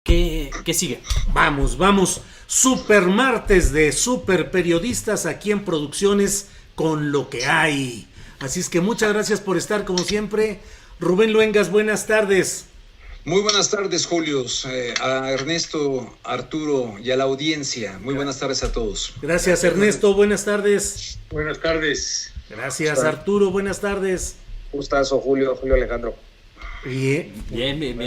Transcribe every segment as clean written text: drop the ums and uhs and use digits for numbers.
¿Qué sigue? Vamos. Super martes de super periodistas aquí en Producciones con lo que hay. Así es que muchas gracias por estar como siempre. Rubén Luengas, buenas tardes. Muy buenas tardes, Julio, a Ernesto, Arturo y a la audiencia. Muy buenas tardes a todos. Gracias, Ernesto, buenas tardes. Buenas tardes. Gracias, Arturo, buenas tardes. Gustazo, Julio Alejandro. Bien,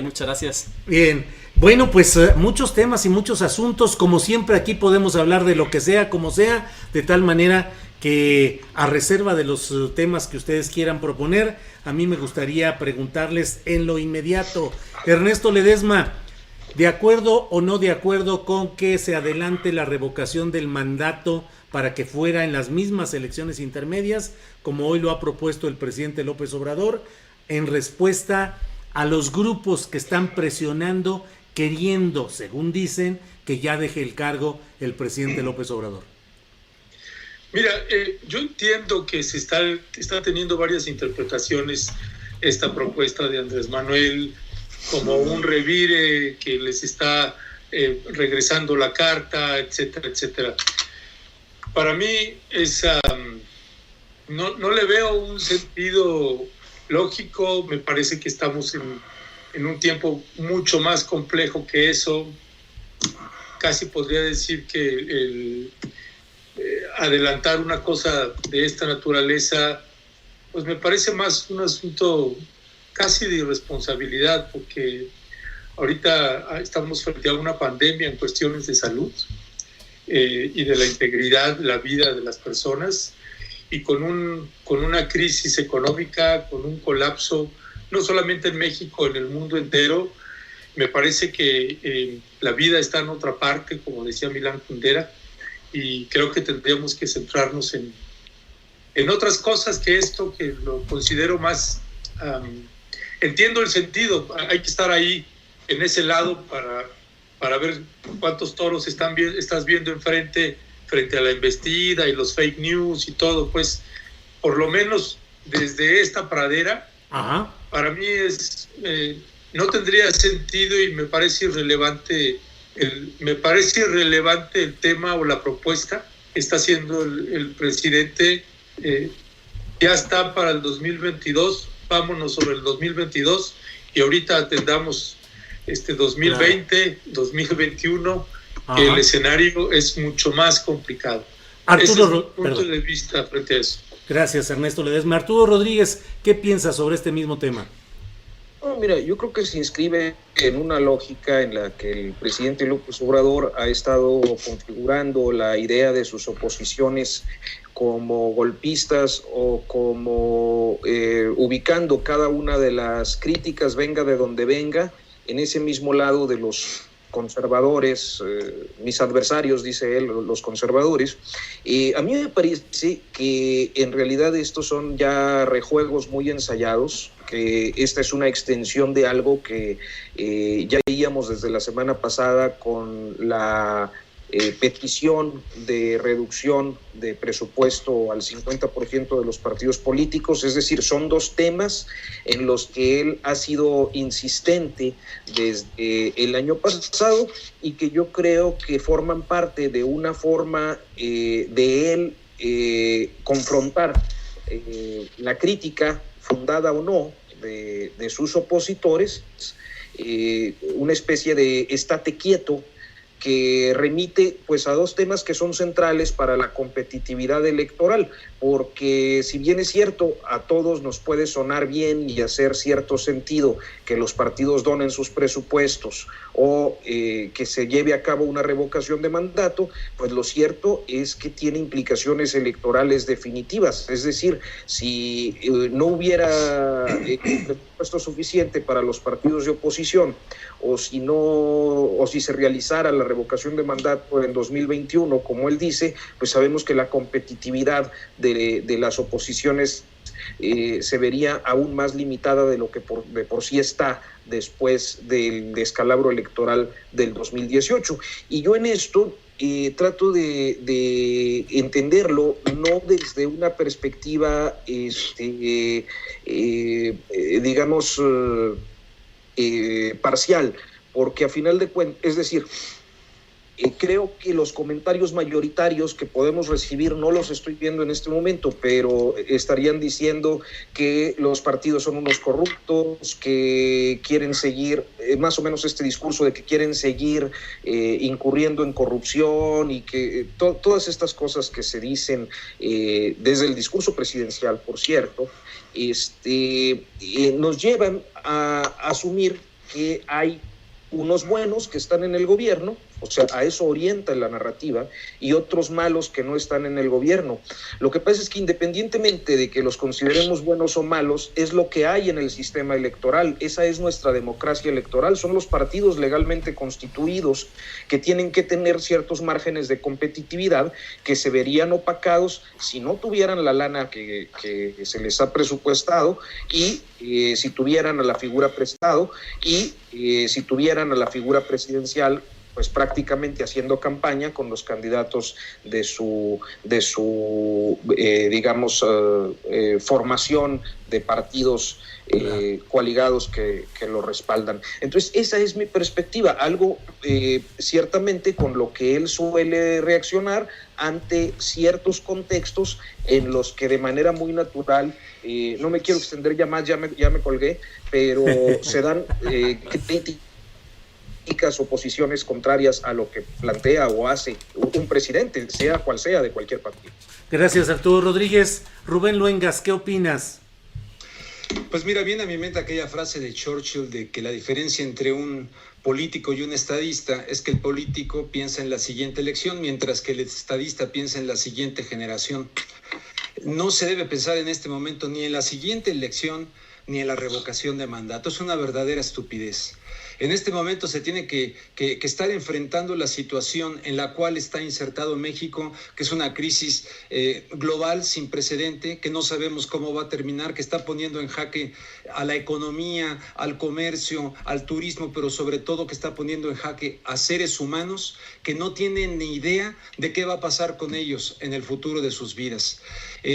muchas gracias. Bien, bueno, pues muchos temas y muchos asuntos. Como siempre, aquí podemos hablar de lo que sea, como sea, de tal manera que, a reserva de los temas que ustedes quieran proponer, a mí me gustaría preguntarles en lo inmediato. Ernesto Ledesma, ¿de acuerdo o no de acuerdo con que se adelante la revocación del mandato para que fuera en las mismas elecciones intermedias, como hoy lo ha propuesto el presidente López Obrador, en respuesta a los grupos que están presionando, queriendo, según dicen, que ya deje el cargo el presidente López Obrador? Mira, yo entiendo que se está teniendo varias interpretaciones esta propuesta de Andrés Manuel, como un revire que les está regresando la carta, etcétera, etcétera. Para mí no le veo un sentido lógico. Me parece que estamos en un tiempo mucho más complejo que eso. Casi podría decir que adelantar una cosa de esta naturaleza, pues me parece más un asunto casi de irresponsabilidad, porque ahorita estamos frente a una pandemia en cuestiones de salud y de la integridad de la vida de las personas, y con una crisis económica, con un colapso, no solamente en México, en el mundo entero. Me parece que la vida está en otra parte, como decía Milán Kundera, y creo que tendríamos que centrarnos en otras cosas que esto, que lo considero más... entiendo el sentido, hay que estar ahí, en ese lado, para ver cuántos toros estás viendo frente a la embestida y los fake news y todo. Pues por lo menos desde esta pradera, Ajá. Para mí no tendría sentido, y me parece irrelevante el tema o la propuesta que está haciendo el presidente. Ya está para el 2022, vámonos sobre el 2022, y ahorita atendamos 2020, claro. 2021, que el escenario es mucho más complicado. Ese es mi punto de vista frente a eso. Gracias, Ernesto Ledesma. Arturo Rodríguez, ¿qué piensas sobre este mismo tema? Mira, yo creo que se inscribe en una lógica en la que el presidente López Obrador ha estado configurando la idea de sus oposiciones como golpistas, o como ubicando cada una de las críticas, venga de donde venga, en ese mismo lado de los conservadores, mis adversarios, dice él, los conservadores. A mí me parece que en realidad estos son ya rejuegos muy ensayados, que esta es una extensión de algo que ya veíamos desde la semana pasada con la petición de reducción de presupuesto al 50% de los partidos políticos. Es decir, son dos temas en los que él ha sido insistente desde el año pasado, y que yo creo que forman parte de una forma de él confrontar la crítica, fundada o no, de sus opositores, una especie de estate quieto, que remite pues a dos temas que son centrales para la competitividad electoral, porque si bien es cierto, a todos nos puede sonar bien y hacer cierto sentido que los partidos donen sus presupuestos, o que se lleve a cabo una revocación de mandato, pues lo cierto es que tiene implicaciones electorales definitivas. Es decir, si no hubiera presupuesto suficiente para los partidos de oposición, o si se realizara la revocación de mandato en 2021, como él dice, pues sabemos que la competitividad de las oposiciones se vería aún más limitada de lo que de por sí está después del descalabro electoral del 2018. Y yo en esto trato de entenderlo no desde una perspectiva, digamos, parcial, porque a final de cuentas, es decir, creo que los comentarios mayoritarios que podemos recibir, no los estoy viendo en este momento, pero estarían diciendo que los partidos son unos corruptos, que quieren seguir, más o menos este discurso de que quieren seguir incurriendo en corrupción y que todas estas cosas que se dicen desde el discurso presidencial, por cierto, nos llevan a asumir que hay unos buenos que están en el gobierno, o sea, a eso orienta la narrativa, y otros malos que no están en el gobierno. Lo que pasa es que independientemente de que los consideremos buenos o malos, es lo que hay en el sistema electoral. Esa es nuestra democracia electoral. Son los partidos legalmente constituidos que tienen que tener ciertos márgenes de competitividad que se verían opacados si no tuvieran la lana que se les ha presupuestado y si tuvieran a la figura prestado y si tuvieran a la figura presidencial pues prácticamente haciendo campaña con los candidatos de su formación de partidos coaligados que lo respaldan. Entonces, esa es mi perspectiva, algo ciertamente con lo que él suele reaccionar ante ciertos contextos en los que de manera muy natural, no me quiero extender ya más, ya me colgué, pero se dan críticas o posiciones contrarias a lo que plantea o hace un presidente, sea cual sea, de cualquier partido. Gracias, Arturo Rodríguez. Rubén Luengas, ¿qué opinas? Pues mira, viene a mi mente aquella frase de Churchill de que la diferencia entre un político y un estadista es que el político piensa en la siguiente elección, mientras que el estadista piensa en la siguiente generación. No se debe pensar en este momento ni en la siguiente elección ni en la revocación de mandato. Es una verdadera estupidez. En este momento se tiene que estar enfrentando la situación en la cual está insertado México, que es una crisis global sin precedente, que no sabemos cómo va a terminar, que está poniendo en jaque a la economía, al comercio, al turismo, pero sobre todo que está poniendo en jaque a seres humanos que no tienen ni idea de qué va a pasar con ellos en el futuro de sus vidas.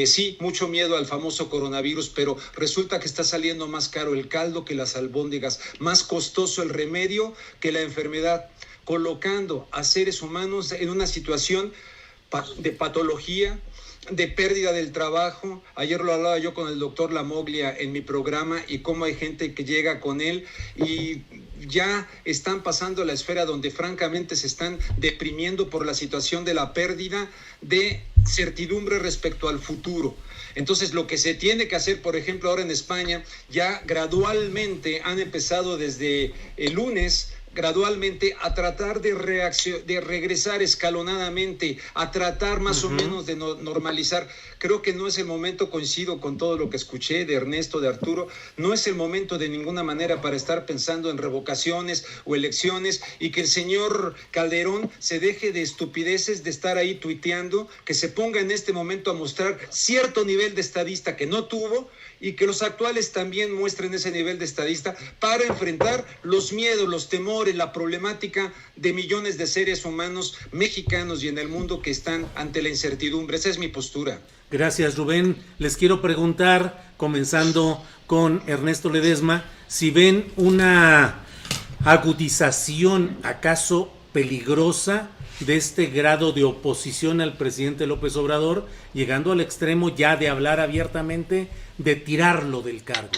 Sí, mucho miedo al famoso coronavirus, pero resulta que está saliendo más caro el caldo que las albóndigas, más costoso el remedio que la enfermedad, colocando a seres humanos en una situación de patología, de pérdida del trabajo. Ayer lo hablaba yo con el doctor Lamoglia en mi programa y cómo hay gente que llega con él y ya están pasando la esfera donde francamente se están deprimiendo por la situación de la pérdida de certidumbre respecto al futuro. Entonces, lo que se tiene que hacer, por ejemplo, ahora en España, ya gradualmente han empezado desde el lunes, gradualmente a tratar de regresar escalonadamente, a tratar más o menos de normalizar. Creo que no es el momento, coincido con todo lo que escuché de Ernesto, de Arturo, no es el momento de ninguna manera para estar pensando en revocaciones o elecciones y que el señor Calderón se deje de estupideces de estar ahí tuiteando, que se ponga en este momento a mostrar cierto nivel de estadista que no tuvo y que los actuales también muestren ese nivel de estadista para enfrentar los miedos, los temores, la problemática de millones de seres humanos mexicanos y en el mundo que están ante la incertidumbre. Esa es mi postura. Gracias, Rubén. Les quiero preguntar, comenzando con Ernesto Ledesma, si ven una agudización acaso peligrosa de este grado de oposición al presidente López Obrador, llegando al extremo ya de hablar abiertamente de tirarlo del cargo.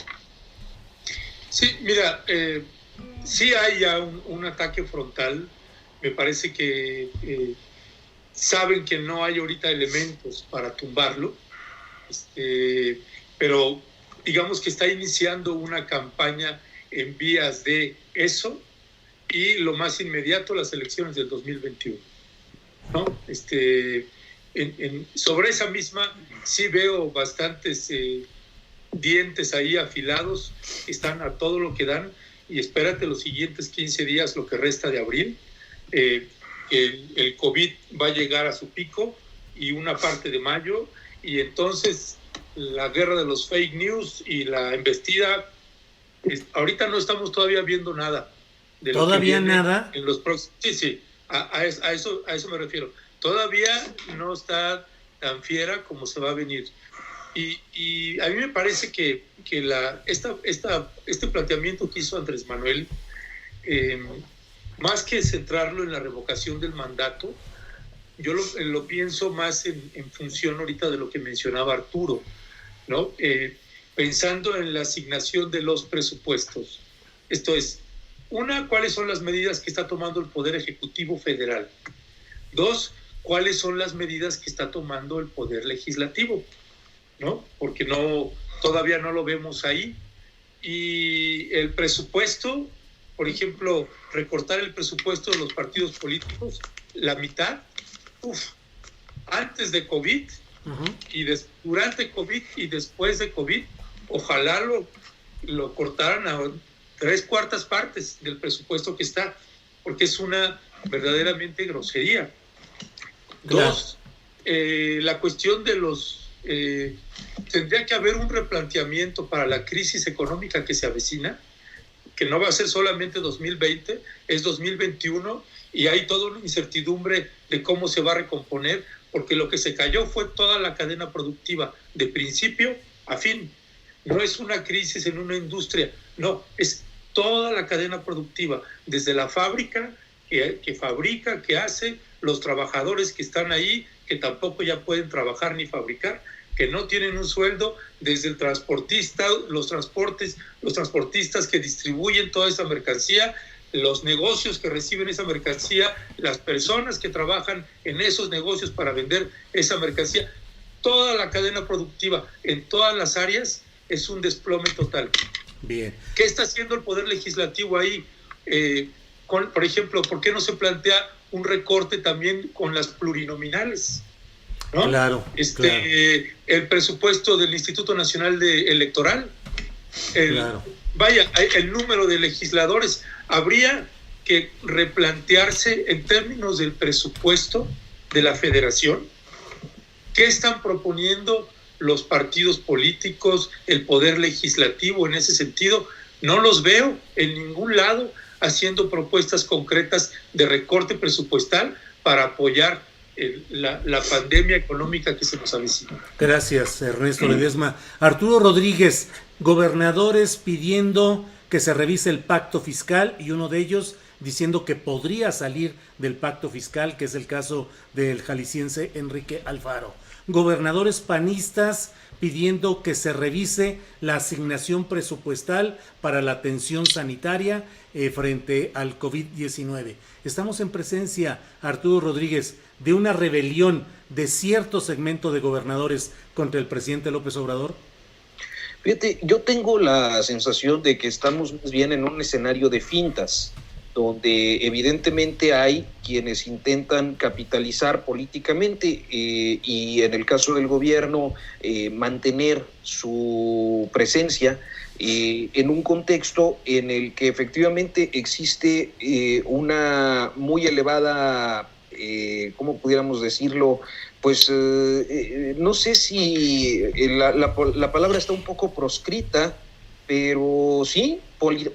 Sí, mira, sí hay ya un ataque frontal. Me parece que saben que no hay ahorita elementos para tumbarlo, pero digamos que está iniciando una campaña en vías de eso y lo más inmediato las elecciones del 2021, ¿no? Sobre esa misma sí veo bastantes dientes ahí afilados, están a todo lo que dan y espérate los siguientes 15 días, lo que resta de abril. El COVID va a llegar a su pico y una parte de mayo y entonces la guerra de los fake news y la embestida, ahorita no estamos todavía viendo nada. De lo ¿Todavía que viene nada? En los sí, a eso me refiero. Todavía no está tan fiera como se va a venir. Y a mí me parece que este planteamiento que hizo Andrés Manuel más que centrarlo en la revocación del mandato, yo lo pienso más en función ahorita de lo que mencionaba Arturo, ¿no? Pensando en la asignación de los presupuestos. Esto es, una, ¿cuáles son las medidas que está tomando el Poder Ejecutivo Federal? Dos, ¿cuáles son las medidas que está tomando el Poder Legislativo? ¿No? Porque todavía no lo vemos ahí. Y el presupuesto, por ejemplo, recortar el presupuesto de los partidos políticos, la mitad, antes de COVID, y durante COVID y después de COVID, ojalá lo cortaran a 3/4 partes del presupuesto que está, porque es una verdaderamente grosería. Claro. Dos, la cuestión de tendría que haber un replanteamiento para la crisis económica que se avecina, que no va a ser solamente 2020, es 2021, y hay toda una incertidumbre de cómo se va a recomponer, porque lo que se cayó fue toda la cadena productiva, de principio a fin. No es una crisis en una industria, no, es toda la cadena productiva, desde la fábrica que fabrica, que hace, los trabajadores que están ahí, que tampoco ya pueden trabajar ni fabricar, que no tienen un sueldo, desde el transportista, los transportistas que distribuyen toda esa mercancía, los negocios que reciben esa mercancía, las personas que trabajan en esos negocios para vender esa mercancía, toda la cadena productiva en todas las áreas es un desplome total. Bien. ¿Qué está haciendo el Poder Legislativo ahí? Por ejemplo, ¿por qué no se plantea un recorte también con las plurinominales? ¿No? Claro, claro. El presupuesto del Instituto Nacional Electoral, Claro. Vaya, el número de legisladores, habría que replantearse en términos del presupuesto de la Federación. ¿Qué están proponiendo los partidos políticos, el Poder Legislativo en ese sentido? No los veo en ningún lado haciendo propuestas concretas de recorte presupuestal para apoyar la pandemia económica que se nos avecina. Gracias, Ernesto Ledesma. Arturo Rodríguez, gobernadores pidiendo que se revise el pacto fiscal y uno de ellos diciendo que podría salir del pacto fiscal, que es el caso del jalisciense Enrique Alfaro. Gobernadores panistas pidiendo que se revise la asignación presupuestal para la atención sanitaria frente al COVID-19. Estamos en presencia, Arturo Rodríguez, de una rebelión de cierto segmento de gobernadores contra el presidente López Obrador. Fíjate, yo tengo la sensación de que estamos más bien en un escenario de fintas, donde evidentemente hay quienes intentan capitalizar políticamente y en el caso del gobierno mantener su presencia en un contexto en el que efectivamente existe una muy elevada, ¿cómo pudiéramos decirlo? Pues no sé si la palabra está un poco proscrita, pero sí,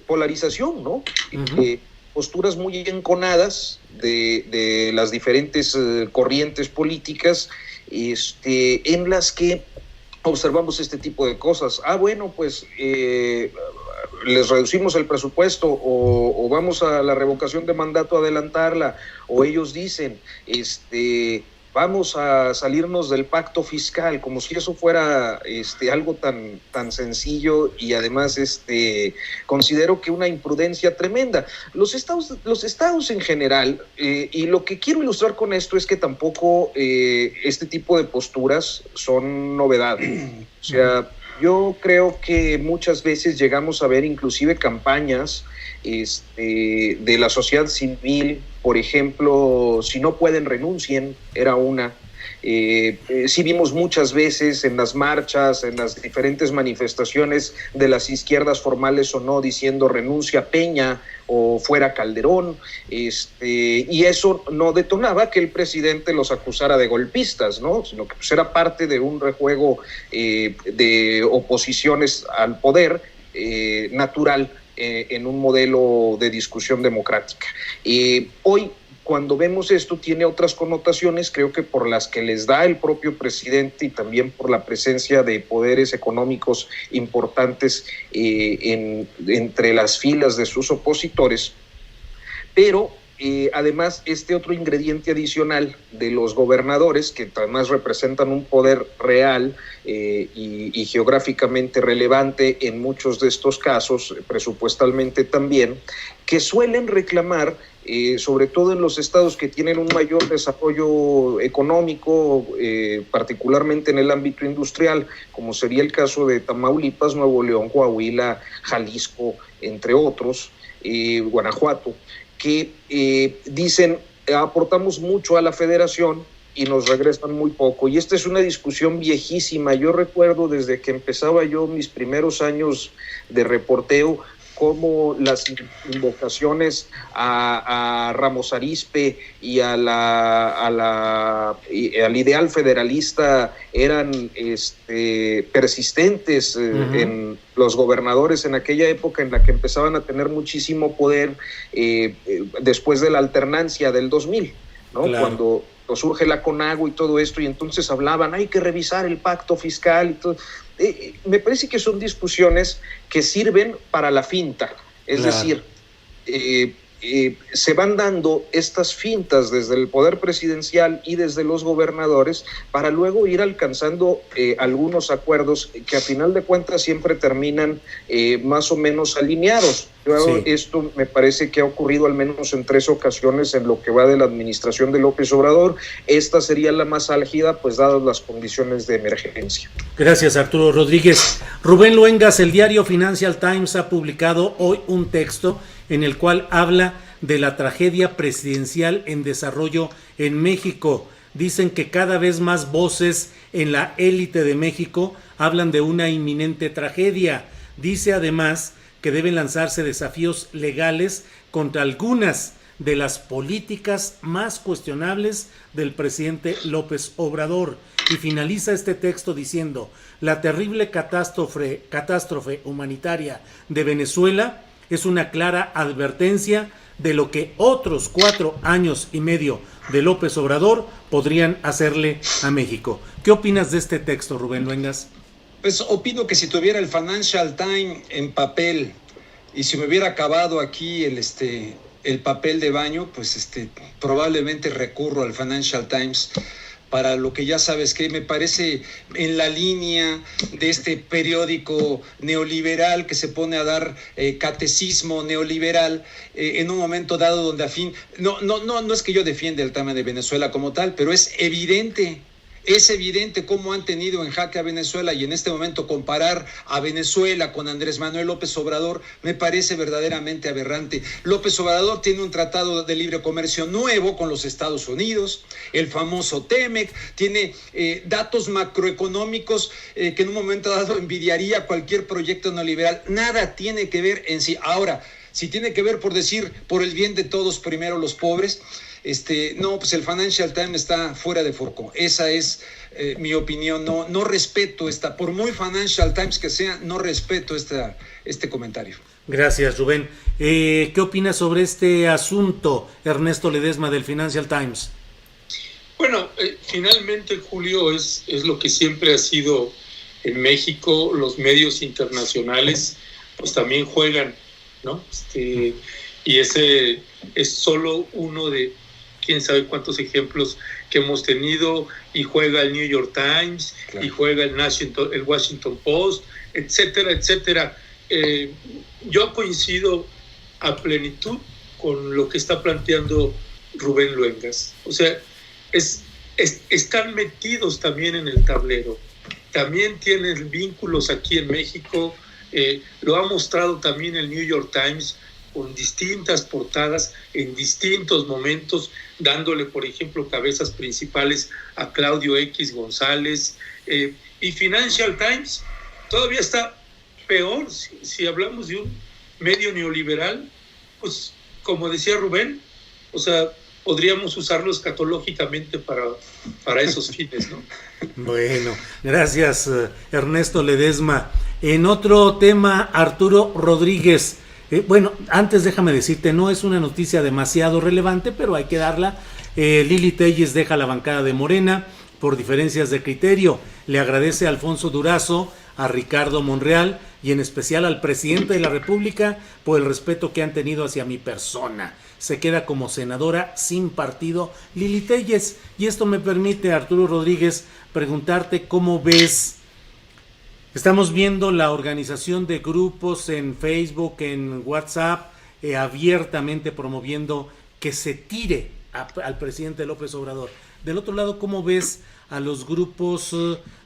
polarización, ¿no? Uh-huh. Posturas muy enconadas de las diferentes corrientes políticas en las que observamos este tipo de cosas. Bueno, pues les reducimos el presupuesto o vamos a la revocación de mandato a adelantarla, o ellos dicen vamos a salirnos del pacto fiscal, como si eso fuera algo tan sencillo, y además considero que una imprudencia tremenda. Los estados en general, y lo que quiero ilustrar con esto es que tampoco este tipo de posturas son novedad. O sea, yo creo que muchas veces llegamos a ver inclusive campañas de la sociedad civil, por ejemplo, si no pueden renuncien, era una. Sí vimos muchas veces en las marchas, en las diferentes manifestaciones de las izquierdas formales o no, diciendo renuncia Peña o fuera Calderón, y eso no detonaba que el presidente los acusara de golpistas, ¿no? Sino que pues, era parte de un rejuego de oposiciones al poder natural en un modelo de discusión democrática. Hoy, cuando vemos esto, tiene otras connotaciones, creo que por las que les da el propio presidente y también por la presencia de poderes económicos importantes entre las filas de sus opositores, pero además este otro ingrediente adicional de los gobernadores, que además representan un poder real y geográficamente relevante en muchos de estos casos, presupuestalmente también, que suelen reclamar, sobre todo en los estados que tienen un mayor desarrollo económico, particularmente en el ámbito industrial, como sería el caso de Tamaulipas, Nuevo León, Coahuila, Jalisco, entre otros, Guanajuato, que dicen aportamos mucho a la federación y nos regresan muy poco. Y esta es una discusión viejísima. Yo recuerdo desde que empezaba yo mis primeros años de reporteo, cómo las invocaciones a Ramos Arizpe y al ideal federalista eran persistentes en los gobernadores en aquella época en la que empezaban a tener muchísimo poder después de la alternancia del 2000, ¿no? Claro. Cuando surge la CONAGO y todo esto, y entonces hablaban, hay que revisar el pacto fiscal y todo. Me parece que son discusiones que sirven para la finta, es decir, se van dando estas fintas desde el poder presidencial y desde los gobernadores para luego ir alcanzando algunos acuerdos que a final de cuentas siempre terminan más o menos alineados. Esto me parece que ha ocurrido al menos en 3 ocasiones en lo que va de la administración de López Obrador. Esta sería la más álgida, pues dadas las condiciones de emergencia. Gracias, Arturo Rodríguez. Rubén Luengas, el diario Financial Times ha publicado hoy un texto en el cual habla de la tragedia presidencial en desarrollo en México. Dicen que cada vez más voces en la élite de México hablan de una inminente tragedia. Dice además que deben lanzarse desafíos legales contra algunas de las políticas más cuestionables del presidente López Obrador. Y finaliza este texto diciendo: la terrible catástrofe humanitaria de Venezuela es una clara advertencia de lo que otros 4 años y medio de López Obrador podrían hacerle a México. ¿Qué opinas de este texto, Rubén Luengas? Pues opino que si tuviera el Financial Times en papel y si me hubiera acabado aquí el papel de baño, pues probablemente recurro al Financial Times para lo que ya sabes que me parece en la línea de este periódico neoliberal que se pone a dar catecismo neoliberal en un momento dado donde a fin, no es que yo defienda el tema de Venezuela como tal, pero es evidente cómo han tenido en jaque a Venezuela, y en este momento comparar a Venezuela con Andrés Manuel López Obrador me parece verdaderamente aberrante. López Obrador tiene un tratado de libre comercio nuevo con los Estados Unidos, el famoso TEMEC, tiene datos macroeconómicos que en un momento dado envidiaría cualquier proyecto neoliberal. Nada tiene que ver en sí. Ahora, si tiene que ver por decir por el bien de todos, primero los pobres, pues el Financial Times está fuera de foco. Esa es mi opinión. No respeto por muy Financial Times que sea, no respeto este comentario. Gracias, Rubén. ¿Qué opinas sobre este asunto, Ernesto Ledesma, del Financial Times? Bueno, finalmente, Julio, es lo que siempre ha sido en México. Los medios internacionales pues también juegan, ¿no? Y ese es solo uno de quién sabe cuántos ejemplos que hemos tenido, y juega el New York Times, claro, y juega el Washington Post, etcétera, etcétera. Yo coincido a plenitud con lo que está planteando Rubén Luengas. O sea, están metidos también en el tablero. También tienen vínculos aquí en México. Lo ha mostrado también el New York Times con distintas portadas en distintos momentos, dándole, por ejemplo, cabezas principales a Claudio X González. Y Financial Times todavía está peor. Si hablamos de un medio neoliberal, pues como decía Rubén, o sea, podríamos usarlo escatológicamente para esos fines, ¿no? Bueno, gracias, Ernesto Ledesma. En otro tema, Arturo Rodríguez. Bueno, antes déjame decirte, no es una noticia demasiado relevante, pero hay que darla. Lili Telles deja la bancada de Morena por diferencias de criterio. Le agradece a Alfonso Durazo, a Ricardo Monreal y en especial al presidente de la República por el respeto que han tenido hacia mi persona. se queda como senadora sin partido Lili Téllez. Y esto me permite, Arturo Rodríguez, preguntarte cómo ves. Estamos viendo la organización de grupos en Facebook, en WhatsApp, abiertamente promoviendo que se tire al presidente López Obrador. Del otro lado, ¿cómo ves a los grupos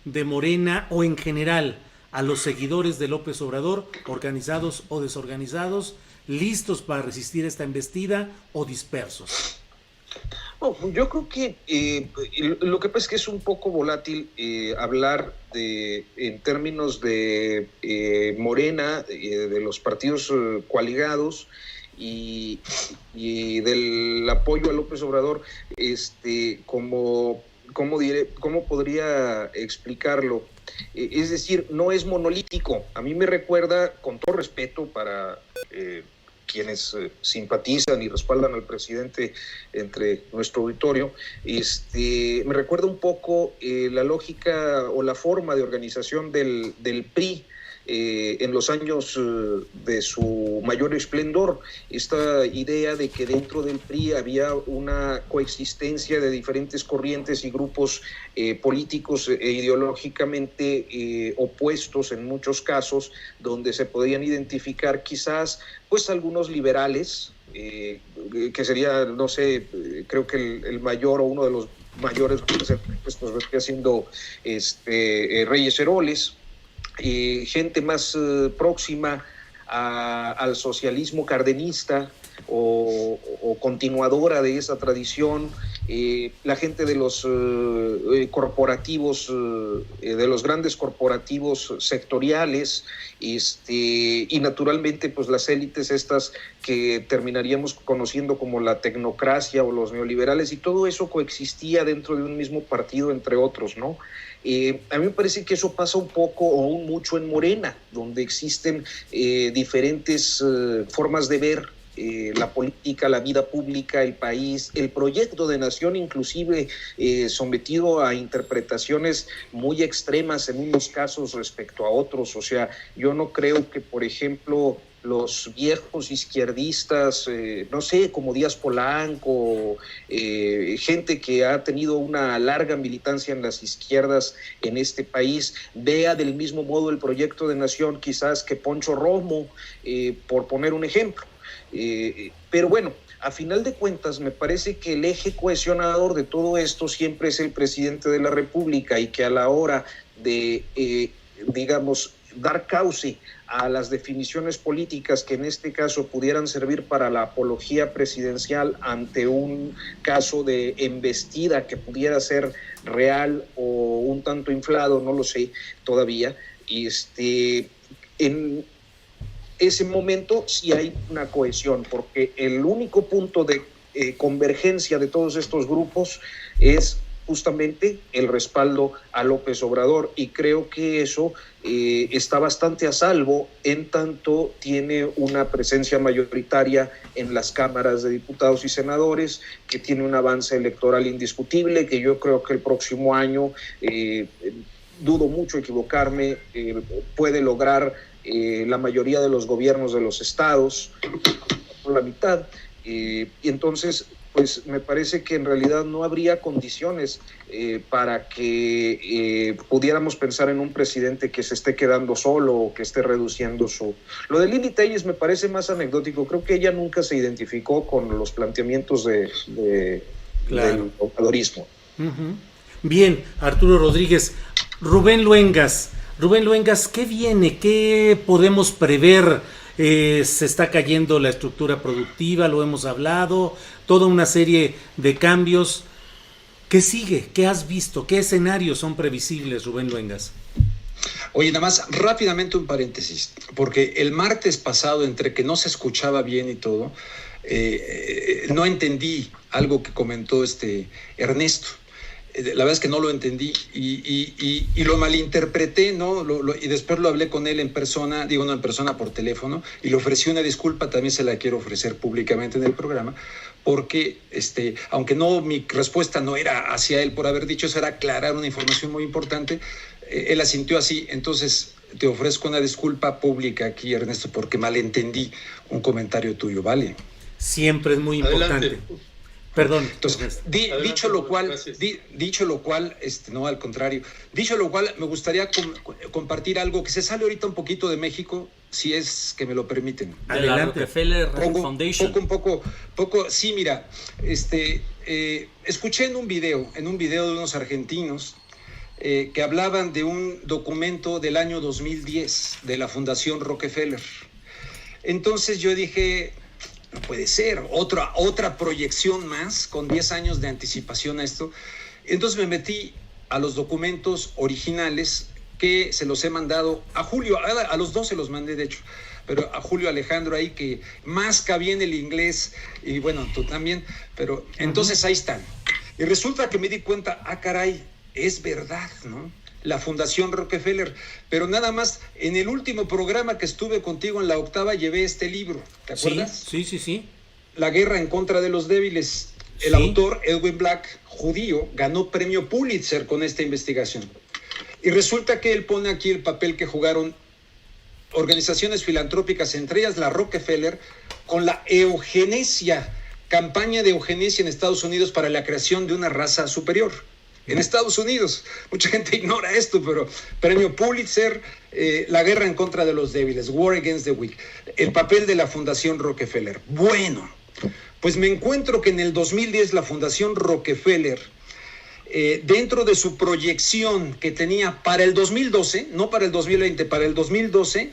de Morena o en general a los seguidores de López Obrador, organizados o desorganizados, listos para resistir esta embestida o dispersos? Oh, yo creo que lo que pasa es que es un poco volátil hablar en términos de Morena, de los partidos coaligados y del apoyo a López Obrador, ¿cómo podría explicarlo? Es decir, no es monolítico. A mí me recuerda, con todo respeto para quienes simpatizan y respaldan al presidente entre nuestro auditorio, me recuerda un poco la lógica o la forma de organización del PRI en los años de su mayor esplendor. Esta idea de que dentro del PRI había una coexistencia de diferentes corrientes y grupos políticos e ideológicamente opuestos en muchos casos, donde se podían identificar quizás pues algunos liberales, que sería, no sé, creo que el mayor o uno de los mayores representantes pues vendría siendo Reyes Heroles, gente más próxima al socialismo cardenista o continuadora de esa tradición, la gente de los corporativos, de los grandes corporativos sectoriales, y naturalmente pues las élites estas que terminaríamos conociendo como la tecnocracia o los neoliberales, y todo eso coexistía dentro de un mismo partido, entre otros, ¿no? A mí me parece que eso pasa un poco o aún mucho en Morena, donde existen diferentes formas de ver la política, la vida pública, el país, el proyecto de nación, inclusive sometido a interpretaciones muy extremas en unos casos respecto a otros. O sea, yo no creo que, por ejemplo, los viejos izquierdistas, no sé, como Díaz Polanco, gente que ha tenido una larga militancia en las izquierdas en este país, vea del mismo modo el proyecto de nación quizás que Poncho Romo, por poner un ejemplo. Pero bueno, a final de cuentas me parece que el eje cohesionador de todo esto siempre es el presidente de la República, y que a la hora de, dar cauce a las definiciones políticas que en este caso pudieran servir para la apología presidencial ante un caso de embestida que pudiera ser real o un tanto inflado, no lo sé todavía, en ese momento sí hay una cohesión, porque el único punto de convergencia de todos estos grupos es justamente el respaldo a López Obrador, y creo que eso está bastante a salvo en tanto tiene una presencia mayoritaria en las cámaras de diputados y senadores, que tiene un avance electoral indiscutible, que yo creo que el próximo año, dudo mucho equivocarme, puede lograr la mayoría de los gobiernos de los estados, por la mitad, y entonces pues me parece que en realidad no habría condiciones para que pudiéramos pensar en un presidente que se esté quedando solo o que esté reduciendo su... Lo de Lili Téllez me parece más anecdótico. Creo que ella nunca se identificó con los planteamientos del obradorismo. Uh-huh. Bien, Arturo Rodríguez. Rubén Luengas, ¿qué viene? ¿Qué podemos prever? Se está cayendo la estructura productiva, lo hemos hablado, toda una serie de cambios. ¿Qué sigue? ¿Qué has visto? ¿Qué escenarios son previsibles, Rubén Luengas? Oye, nada más rápidamente un paréntesis, porque el martes pasado, entre que no se escuchaba bien y todo, no entendí algo que comentó Ernesto. La verdad es que no lo entendí y lo malinterpreté, ¿no? Y después lo hablé con él en persona, no en persona, por teléfono, y le ofrecí una disculpa. También se la quiero ofrecer públicamente en el programa, porque aunque mi respuesta no era hacia él por haber dicho eso, era aclarar una información muy importante, él la sintió así. Entonces te ofrezco una disculpa pública aquí, Ernesto, porque malentendí un comentario tuyo, ¿vale? siempre es muy Adelante. importante. Perdón. Entonces, Adelante, dicho lo cual, gracias. dicho lo cual, no, al contrario, dicho lo cual, me gustaría compartir algo que se sale ahorita un poquito de México, si es que me lo permiten. De la Adelante. Rockefeller Foundation. Poco, sí, mira, escuché en un video de unos argentinos que hablaban de un documento del año 2010 de la Fundación Rockefeller. Entonces yo dije, no puede ser, otra proyección más con 10 años de anticipación a esto. Entonces me metí a los documentos originales que se los he mandado a Julio, a los dos se los mandé de hecho, pero a Julio Alejandro ahí que masca bien el inglés y bueno, tú también, pero entonces ahí están. Y resulta que me di cuenta, caray, es verdad, ¿no? La Fundación Rockefeller, pero nada más, en el último programa que estuve contigo en la octava llevé este libro, ¿te acuerdas? Sí. La guerra en contra de los débiles. El Sí. autor, Edwin Black, judío, ganó premio Pulitzer con esta investigación. Y resulta que él pone aquí el papel que jugaron organizaciones filantrópicas, entre ellas la Rockefeller, con la eugenesia, campaña de eugenesia en Estados Unidos para la creación de una raza superior. En Estados Unidos, mucha gente ignora esto, pero premio Pulitzer, la guerra en contra de los débiles, War Against the Weak, el papel de la Fundación Rockefeller. Bueno, pues me encuentro que en el 2010 la Fundación Rockefeller, dentro de su proyección que tenía para el 2012, no para el 2020, para el 2012,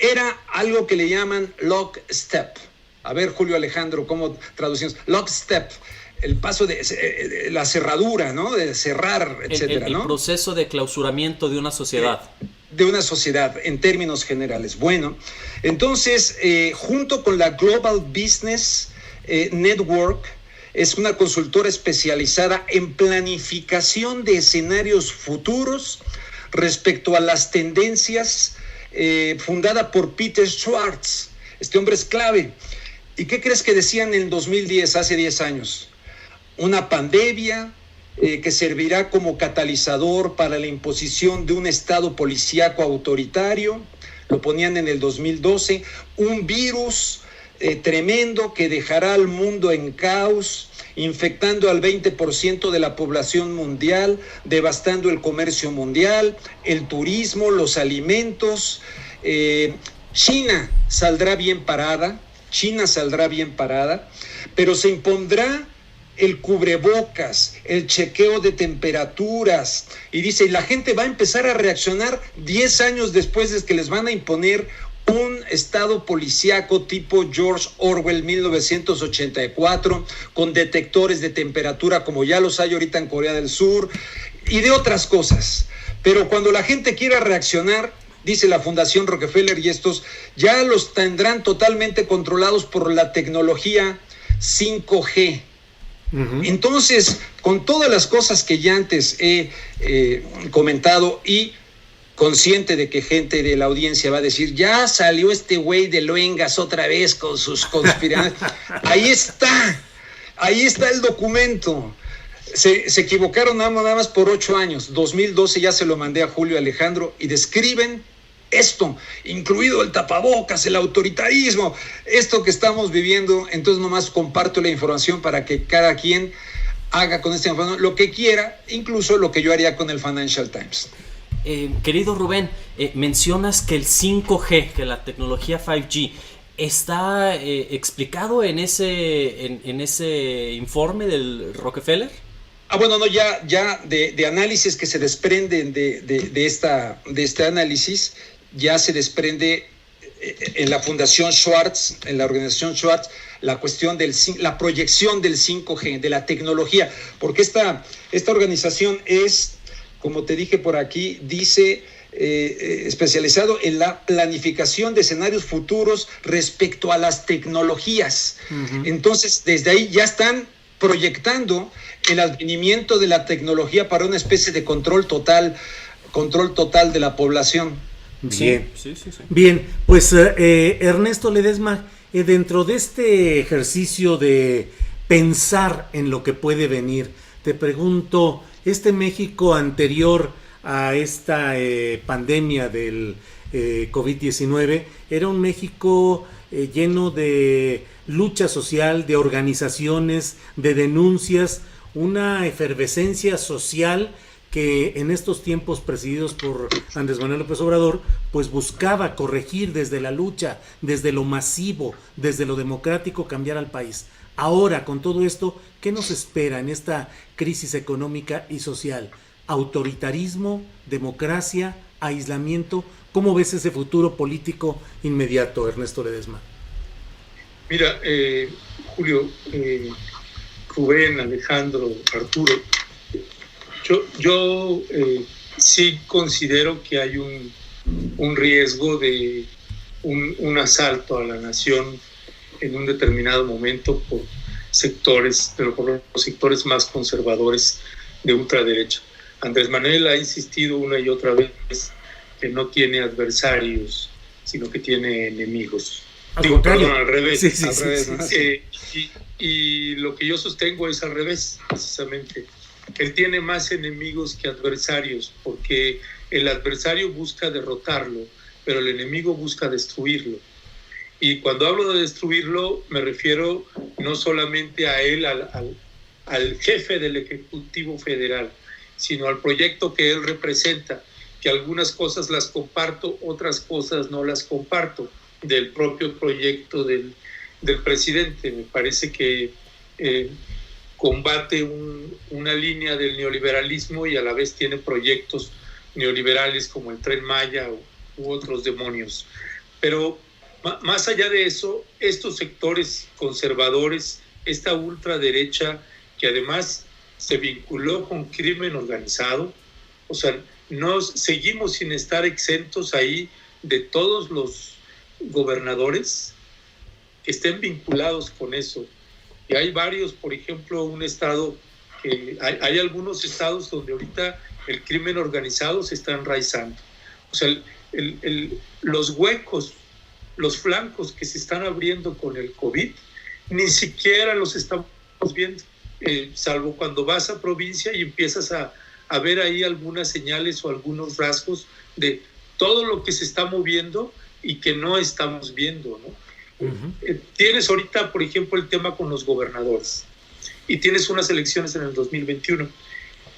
era algo que le llaman lockstep. A ver, Julio Alejandro, ¿cómo traducimos? Lockstep. El paso de la cerradura, ¿no? De cerrar, etcétera, el ¿no? proceso de clausuramiento de una sociedad. De una sociedad, en términos generales. Bueno, entonces, junto con la Global Business Network, es una consultora especializada en planificación de escenarios futuros respecto a las tendencias, fundada por Peter Schwartz. Este hombre es clave. ¿Y qué crees que decían en 2010, hace 10 años? Una pandemia que servirá como catalizador para la imposición de un estado policíaco autoritario, lo ponían en el 2012, un virus tremendo que dejará al mundo en caos, infectando al 20% de la población mundial, devastando el comercio mundial, el turismo, los alimentos. China saldrá bien parada, pero se impondrá el cubrebocas, el chequeo de temperaturas, y dice, y la gente va a empezar a reaccionar 10 años después de que les van a imponer un estado policíaco tipo George Orwell 1984, con detectores de temperatura como ya los hay ahorita en Corea del Sur, y de otras cosas. Pero cuando la gente quiera reaccionar, dice la Fundación Rockefeller, y estos ya los tendrán totalmente controlados por la tecnología 5G. Entonces, con todas las cosas que ya antes he comentado y consciente de que gente de la audiencia va a decir, ya salió este güey de Luengas otra vez con sus conspiraciones. Ahí está el documento. Se equivocaron nada más por 8 años. 2012 ya se lo mandé a Julio Alejandro y describen esto, incluido el tapabocas, el autoritarismo, esto que estamos viviendo. Entonces nomás comparto la información para que cada quien haga con esta información lo que quiera, incluso lo que yo haría con el Financial Times. Querido Rubén, mencionas que el 5G, que la tecnología 5G, ¿está explicado en ese informe del Rockefeller? Bueno, no, ya de análisis que se desprenden de este análisis, ya se desprende en la Fundación Schwartz, en la organización Schwartz, la cuestión la proyección del 5G, de la tecnología, porque esta organización es, como te dije por aquí, dice especializado en la planificación de escenarios futuros respecto a las tecnologías. Entonces, desde ahí ya están proyectando el advenimiento de la tecnología para una especie de control total de la población. Bien, Sí. bien, pues Ernesto Ledesma, dentro de este ejercicio de pensar en lo que puede venir, te pregunto, este México anterior a esta pandemia del COVID-19 era un México lleno de lucha social, de organizaciones, de denuncias, una efervescencia social que en estos tiempos presididos por Andrés Manuel López Obrador, pues buscaba corregir desde la lucha, desde lo masivo, desde lo democrático, cambiar al país. Ahora, con todo esto, ¿qué nos espera en esta crisis económica y social? ¿Autoritarismo, democracia, aislamiento? ¿Cómo ves ese futuro político inmediato, Ernesto Ledesma? Mira, Julio, Rubén, Alejandro, Arturo, yo sí considero que hay un riesgo de un asalto a la nación en un determinado momento por sectores, pero por los sectores más conservadores de ultraderecha. Andrés Manuel ha insistido una y otra vez que no tiene adversarios, sino que tiene enemigos. Perdón, al revés. Sí, al revés. Sí. Y lo que yo sostengo es al revés, precisamente. Él tiene más enemigos que adversarios, porque el adversario busca derrotarlo, pero el enemigo busca destruirlo. Y cuando hablo de destruirlo, me refiero no solamente a él, al jefe del Ejecutivo Federal, sino al proyecto que él representa, que algunas cosas las comparto, otras cosas no las comparto, del propio proyecto del presidente. Me parece que combate una línea del neoliberalismo y a la vez tiene proyectos neoliberales como el Tren Maya u otros demonios. Pero más allá de eso, estos sectores conservadores, esta ultraderecha que además se vinculó con crimen organizado, o sea, seguimos sin estar exentos ahí de todos los gobernadores que estén vinculados con eso. Y hay varios, por ejemplo, un estado que hay algunos estados donde ahorita el crimen organizado se está enraizando. O sea, los huecos, los flancos que se están abriendo con el COVID, ni siquiera los estamos viendo, salvo cuando vas a provincia y empiezas a ver ahí algunas señales o algunos rasgos de todo lo que se está moviendo y que no estamos viendo, ¿no? Uh-huh. Tienes ahorita, por ejemplo, el tema con los gobernadores y tienes unas elecciones en el 2021.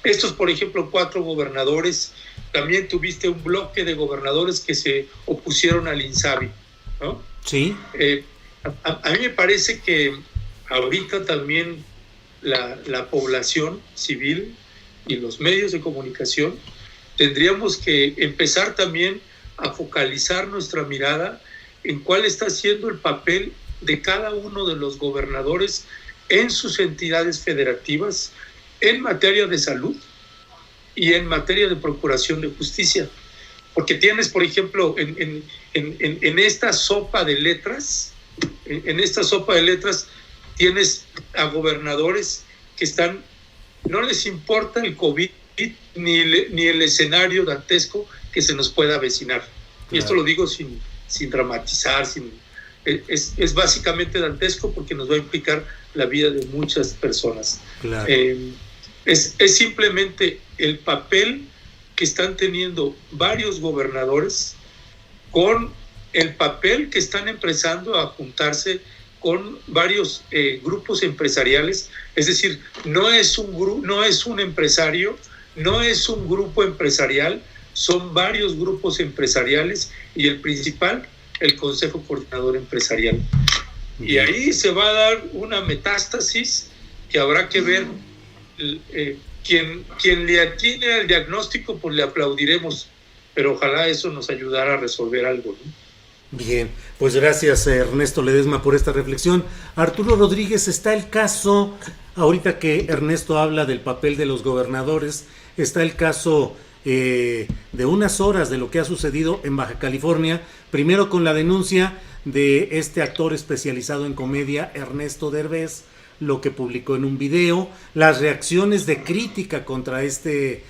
Estos, por ejemplo, 4 gobernadores, también tuviste un bloque de gobernadores que se opusieron al INSABI, ¿no? Sí. A mí me parece que ahorita también la población civil y los medios de comunicación tendríamos que empezar también a focalizar nuestra mirada en cuál está siendo el papel de cada uno de los gobernadores en sus entidades federativas en materia de salud y en materia de procuración de justicia. Porque tienes, por ejemplo, en esta sopa de letras, tienes a gobernadores que no les importa el COVID ni el escenario dantesco que se nos pueda avecinar. Claro. Y esto lo digo sin dramatizar, es básicamente dantesco porque nos va a implicar la vida de muchas personas. Claro. Es simplemente el papel que están teniendo varios gobernadores con el papel que están empezando a juntarse con varios grupos empresariales. Es decir, no es un empresario, no es un grupo empresarial, son varios grupos empresariales y el principal, el Consejo Coordinador Empresarial. Y ahí se va a dar una metástasis que habrá que ver. Quien le atine al diagnóstico, pues le aplaudiremos, pero ojalá eso nos ayudara a resolver algo, ¿no? Bien, pues gracias Ernesto Ledesma por esta reflexión. Arturo Rodríguez, está el caso, ahorita que Ernesto habla del papel de los gobernadores, está el caso de unas horas de lo que ha sucedido en Baja California, primero con la denuncia de este actor especializado en comedia, Ernesto Derbez, lo que publicó en un video, las reacciones de crítica contra este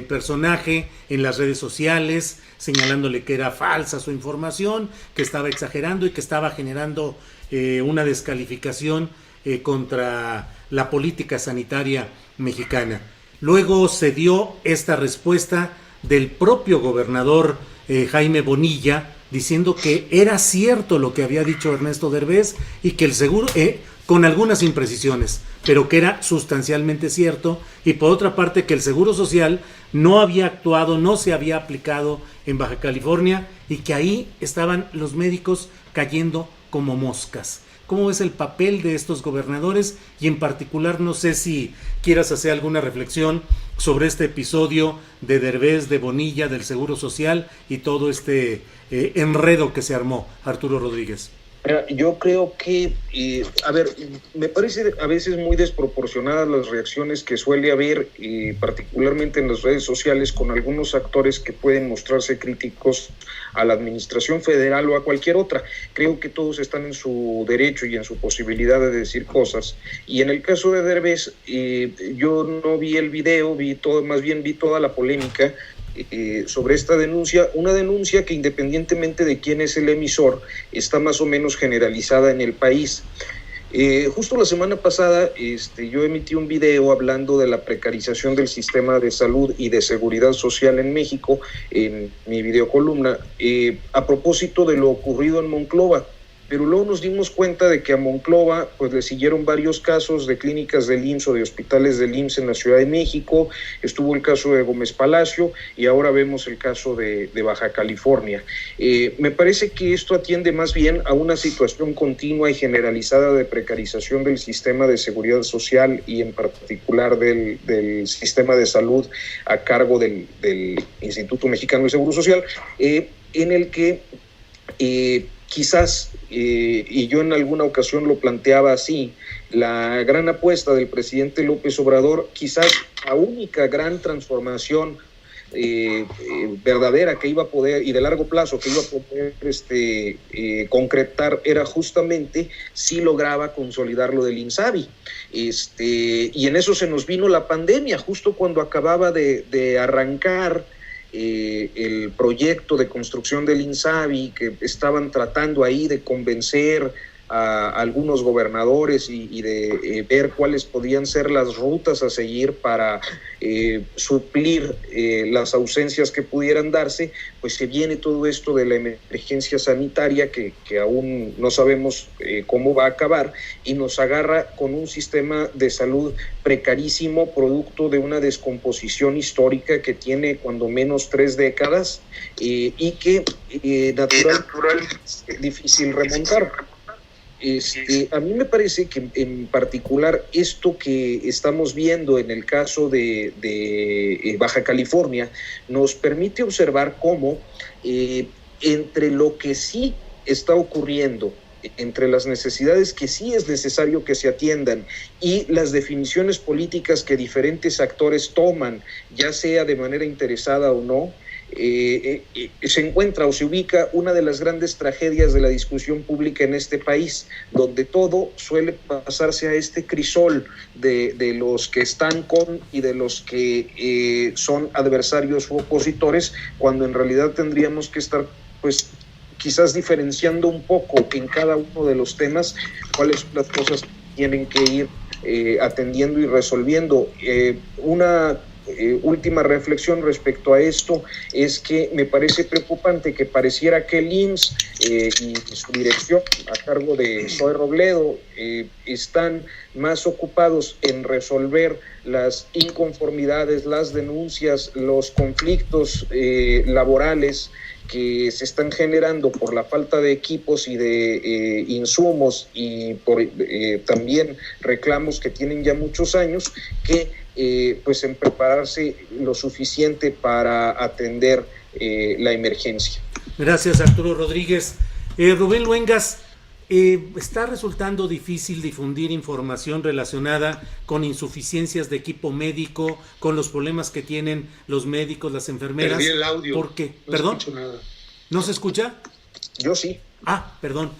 personaje en las redes sociales, señalándole que era falsa su información, que estaba exagerando y que estaba generando una descalificación contra la política sanitaria mexicana. Luego se dio esta respuesta del propio gobernador Jaime Bonilla, diciendo que era cierto lo que había dicho Ernesto Derbez y que el seguro, con algunas imprecisiones, pero que era sustancialmente cierto, y por otra parte que el Seguro Social no había actuado, no se había aplicado en Baja California y que ahí estaban los médicos cayendo como moscas. ¿Cómo ves el papel de estos gobernadores? Y en particular, no sé si quieras hacer alguna reflexión sobre este episodio de Derbez, de Bonilla, del Seguro Social y todo este enredo que se armó, Arturo Rodríguez. Yo creo que, me parece a veces muy desproporcionadas las reacciones que suele haber, particularmente en las redes sociales, con algunos actores que pueden mostrarse críticos a la administración federal o a cualquier otra. Creo que todos están en su derecho y en su posibilidad de decir cosas. Y en el caso de Derbez, yo no vi el video, vi toda la polémica sobre esta denuncia, una denuncia que independientemente de quién es el emisor, está más o menos generalizada en el país. Justo la semana pasada yo emití un video hablando de la precarización del sistema de salud y de seguridad social en México, en mi videocolumna, a propósito de lo ocurrido en Monclova. Pero luego nos dimos cuenta de que a Monclova pues le siguieron varios casos de clínicas del IMSS o de hospitales del IMSS en la Ciudad de México, estuvo el caso de Gómez Palacio y ahora vemos el caso de Baja California. Me parece que esto atiende más bien a una situación continua y generalizada de precarización del sistema de seguridad social y en particular del sistema de salud a cargo del Instituto Mexicano de Seguro Social, en el que quizás, y yo en alguna ocasión lo planteaba así, la gran apuesta del presidente López Obrador, quizás la única gran transformación verdadera que iba a poder, y de largo plazo, que iba a poder concretar, era justamente si lograba consolidar lo del INSABI. Y en eso se nos vino la pandemia, justo cuando acababa de arrancar el proyecto de construcción del INSABI, que estaban tratando ahí de convencer a algunos gobernadores y de ver cuáles podían ser las rutas a seguir para suplir las ausencias que pudieran darse, pues se viene todo esto de la emergencia sanitaria que aún no sabemos cómo va a acabar, y nos agarra con un sistema de salud precarísimo, producto de una descomposición histórica que tiene cuando menos 3 décadas y que natural es difícil remontar. A mí me parece que en particular esto que estamos viendo en el caso de Baja California nos permite observar cómo entre lo que sí está ocurriendo, entre las necesidades que sí es necesario que se atiendan y las definiciones políticas que diferentes actores toman, ya sea de manera interesada o no, se encuentra o se ubica una de las grandes tragedias de la discusión pública en este país, donde todo suele pasarse a este crisol de los que están con y de los que son adversarios u opositores, cuando en realidad tendríamos que estar pues quizás diferenciando un poco en cada uno de los temas cuáles son las cosas que tienen que ir atendiendo y resolviendo. Una última reflexión respecto a esto es que me parece preocupante que pareciera que el IMSS y su dirección a cargo de Zoe Robledo están más ocupados en resolver las inconformidades, las denuncias, los conflictos laborales que se están generando por la falta de equipos y de insumos y por también reclamos que tienen ya muchos años, que pues en prepararse lo suficiente para atender la emergencia. Gracias, Arturo Rodríguez. Rubén Luengas, está resultando difícil difundir información relacionada con insuficiencias de equipo médico, con los problemas que tienen los médicos, las enfermeras. Perdí el audio. ¿Por qué? No ¿Perdón? escucho nada. ¿No se escucha? Yo sí. Perdón.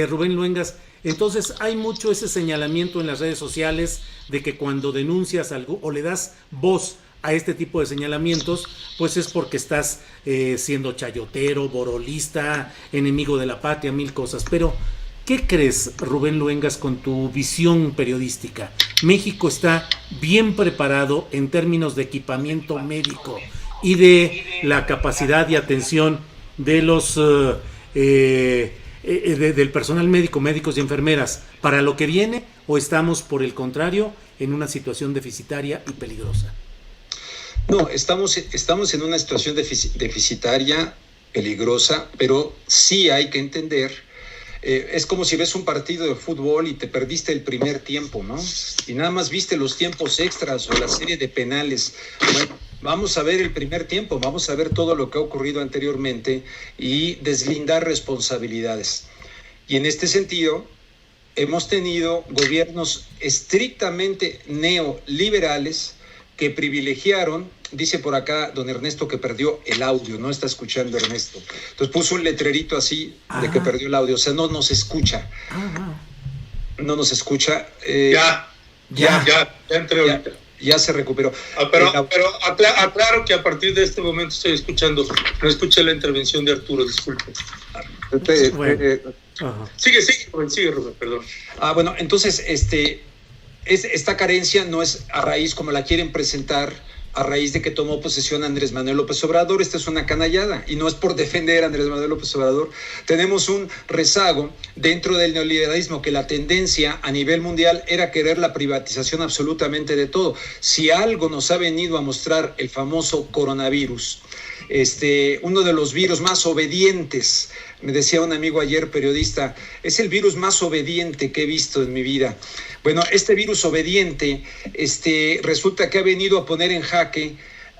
Rubén Luengas, entonces hay mucho ese señalamiento en las redes sociales de que cuando denuncias algo o le das voz a este tipo de señalamientos, pues es porque estás siendo chayotero, borolista, enemigo de la patria, mil cosas. Pero, ¿qué crees, Rubén Luengas, con tu visión periodística? México está bien preparado en términos de equipamiento médico y de la capacidad y atención de los del personal médico, médicos y enfermeras, para lo que viene, o estamos, por el contrario, en una situación deficitaria y peligrosa? No, estamos en una situación deficitaria, peligrosa, pero sí hay que entender, es como si ves un partido de fútbol y te perdiste el primer tiempo, ¿no? Y nada más viste los tiempos extras o la serie de penales. Bueno, vamos a ver el primer tiempo, vamos a ver todo lo que ha ocurrido anteriormente y deslindar responsabilidades. Y en este sentido, hemos tenido gobiernos estrictamente neoliberales que privilegiaron, dice por acá don Ernesto que perdió el audio, no está escuchando Ernesto. Entonces puso un letrerito así de que perdió el audio, o sea, no nos escucha. No nos escucha. Ya entré ahorita. Ya se recuperó. Pero aclaro que a partir de este momento estoy escuchando, no escuché la intervención de Arturo, disculpe. Sigue, Rubén, perdón. Bueno, entonces, esta carencia no es a raíz, como la quieren presentar, a raíz de que tomó posesión Andrés Manuel López Obrador. Esta es una canallada y no es por defender a Andrés Manuel López Obrador. Tenemos un rezago dentro del neoliberalismo, que la tendencia a nivel mundial era querer la privatización absolutamente de todo. Si algo nos ha venido a mostrar el famoso coronavirus, uno de los virus más obedientes, me decía un amigo ayer, periodista, es el virus más obediente que he visto en mi vida. Bueno, este virus obediente resulta que ha venido a poner en jaque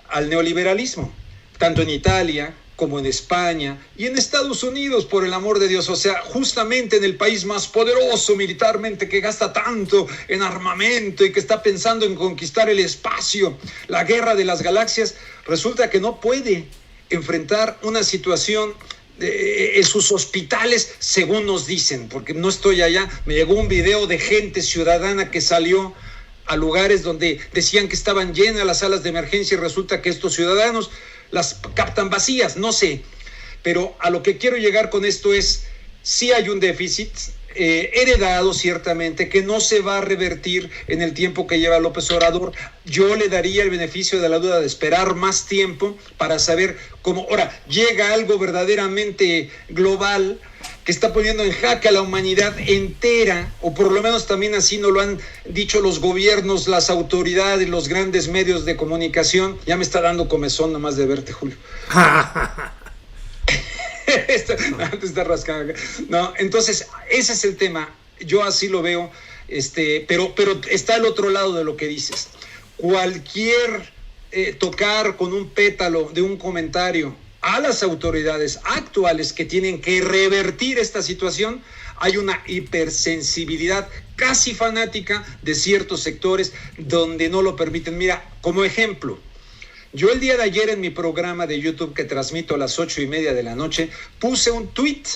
al neoliberalismo, tanto en Italia como en España y en Estados Unidos, por el amor de Dios. O sea, justamente en el país más poderoso militarmente, que gasta tanto en armamento y que está pensando en conquistar el espacio, la guerra de las galaxias, resulta que no puede enfrentar una situación en sus hospitales, según nos dicen, porque no estoy allá. Me llegó un video de gente ciudadana que salió a lugares donde decían que estaban llenas las salas de emergencia y resulta que estos ciudadanos las captan vacías, no sé. Pero a lo que quiero llegar con esto es, sí hay un déficit heredado ciertamente, que no se va a revertir en el tiempo que lleva López Obrador. Yo le daría el beneficio de la duda de esperar más tiempo para saber cómo ahora llega algo verdaderamente global que está poniendo en jaque a la humanidad entera, o por lo menos también así nos lo han dicho los gobiernos, las autoridades, los grandes medios de comunicación. Ya me está dando comezón nomás de verte, Julio. Te está rascando. No, entonces ese es el tema. Yo así lo veo, pero está el otro lado de lo que dices. Cualquier tocar con un pétalo de un comentario a las autoridades actuales que tienen que revertir esta situación, hay una hipersensibilidad casi fanática de ciertos sectores donde no lo permiten. Mira, como ejemplo, yo el día de ayer en mi programa de YouTube que transmito a las 8:30 de la noche, puse un tuit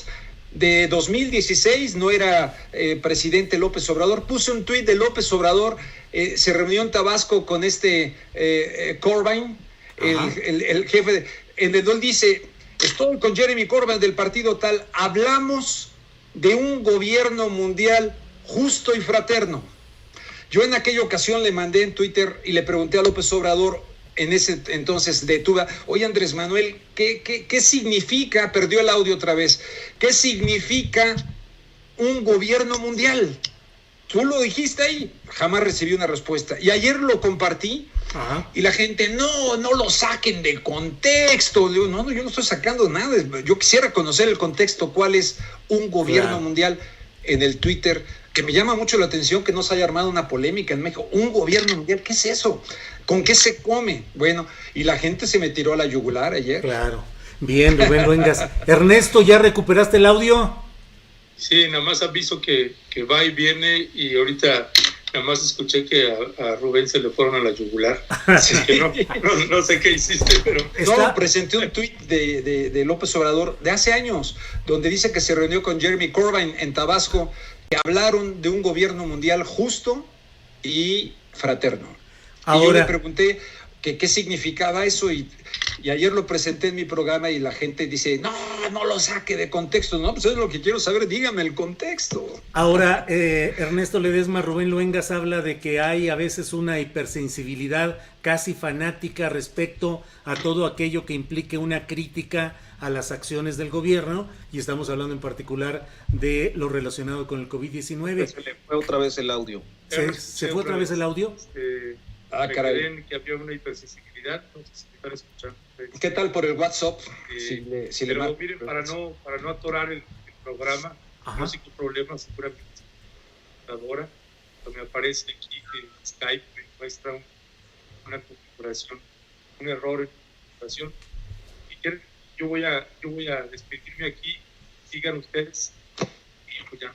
de 2016, no era presidente López Obrador, puse un tuit de López Obrador, se reunió en Tabasco con Corbyn, el jefe, en donde él dice, estoy con Jeremy Corbyn del partido tal, hablamos de un gobierno mundial justo y fraterno. Yo en aquella ocasión le mandé en Twitter y le pregunté a López Obrador, en ese entonces de Tuba, oye Andrés Manuel, ¿qué significa, perdió el audio otra vez, qué significa un gobierno mundial? Tú lo dijiste ahí, jamás recibí una respuesta. Y ayer lo compartí. Ajá. Y la gente, no lo saquen de contexto. Digo, no, yo no estoy sacando nada. Yo quisiera conocer el contexto, cuál es un gobierno mundial en el Twitter, que me llama mucho la atención que no se haya armado una polémica en México. Un gobierno mundial, ¿qué es eso? ¿Con qué se come? Bueno, y la gente se me tiró a la yugular ayer. Claro. Bien, Rubén Ruengas. Ernesto, ¿ya recuperaste el audio? Sí, nada más aviso que va y viene, y ahorita nada más escuché que a Rubén se le fueron a la yugular. Así que no sé qué hiciste, pero... No, presenté un tuit de López Obrador de hace años, donde dice que se reunió con Jeremy Corbyn en Tabasco, que hablaron de un gobierno mundial justo y fraterno. Ahora, y yo le pregunté qué significaba eso, y Y ayer lo presenté en mi programa y la gente dice, no lo saque de contexto. No, pues es lo que quiero saber, dígame el contexto. Ahora, Ernesto Ledesma, Rubén Luengas habla de que hay a veces una hipersensibilidad casi fanática respecto a todo aquello que implique una crítica a las acciones del gobierno, y estamos hablando en particular de lo relacionado con el COVID-19. Se le fue otra vez el audio. ¿Se fue otra vez el audio? Caray. Que había una hipersensibilidad, no sé si me están escuchando. ¿Qué tal por el WhatsApp? Pero miren, para no atorar el programa, no sé qué problema, seguramente ahora me aparece aquí que Skype me muestra una configuración, un error en la configuración. Si quieren, yo voy a despedirme aquí, sigan ustedes y pues ya.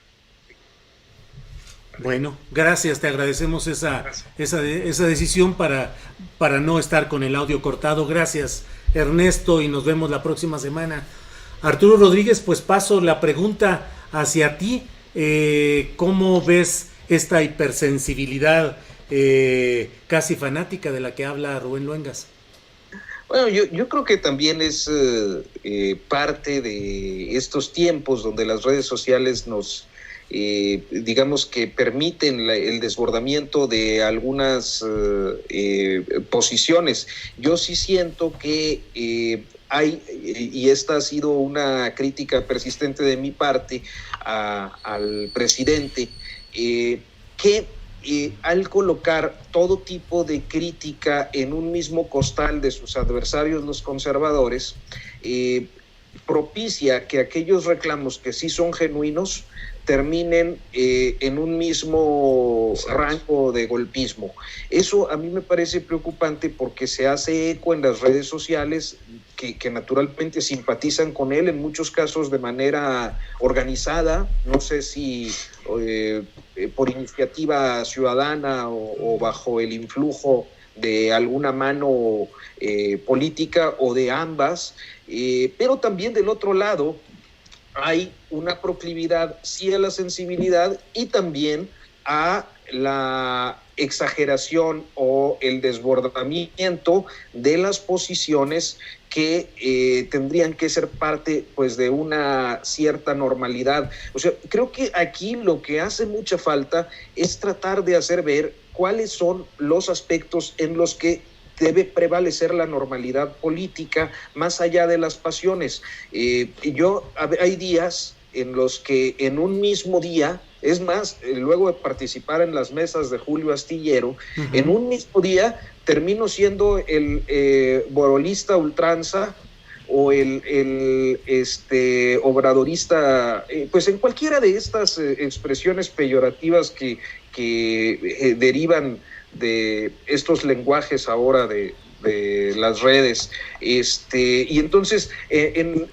Bueno, gracias, te agradecemos esa decisión para no estar con el audio cortado. Gracias, Ernesto, y nos vemos la próxima semana. Arturo Rodríguez, pues paso la pregunta hacia ti. ¿Cómo ves esta hipersensibilidad casi fanática de la que habla Rubén Luengas? Bueno, yo creo que también es parte de estos tiempos donde las redes sociales nos, digamos que permiten el desbordamiento de algunas posiciones. Yo sí siento que hay, y esta ha sido una crítica persistente de mi parte al presidente, que al colocar todo tipo de crítica en un mismo costal de sus adversarios, los conservadores, propicia que aquellos reclamos que sí son genuinos terminen en un mismo rango de golpismo. Eso a mí me parece preocupante porque se hace eco en las redes sociales que naturalmente simpatizan con él, en muchos casos de manera organizada, no sé si por iniciativa ciudadana o bajo el influjo de alguna mano política o de ambas, pero también del otro lado hay una proclividad sí a la sensibilidad y también a la exageración o el desbordamiento de las posiciones que tendrían que ser parte pues de una cierta normalidad. O sea, creo que aquí lo que hace mucha falta es tratar de hacer ver cuáles son los aspectos en los que debe prevalecer la normalidad política más allá de las pasiones. Hay días en los que en un mismo día, es más, luego de participar en las mesas de Julio Astillero, en un mismo día termino siendo el borolista ultranza o el obradorista, pues en cualquiera de estas expresiones peyorativas que derivan de estos lenguajes ahora de las redes, y entonces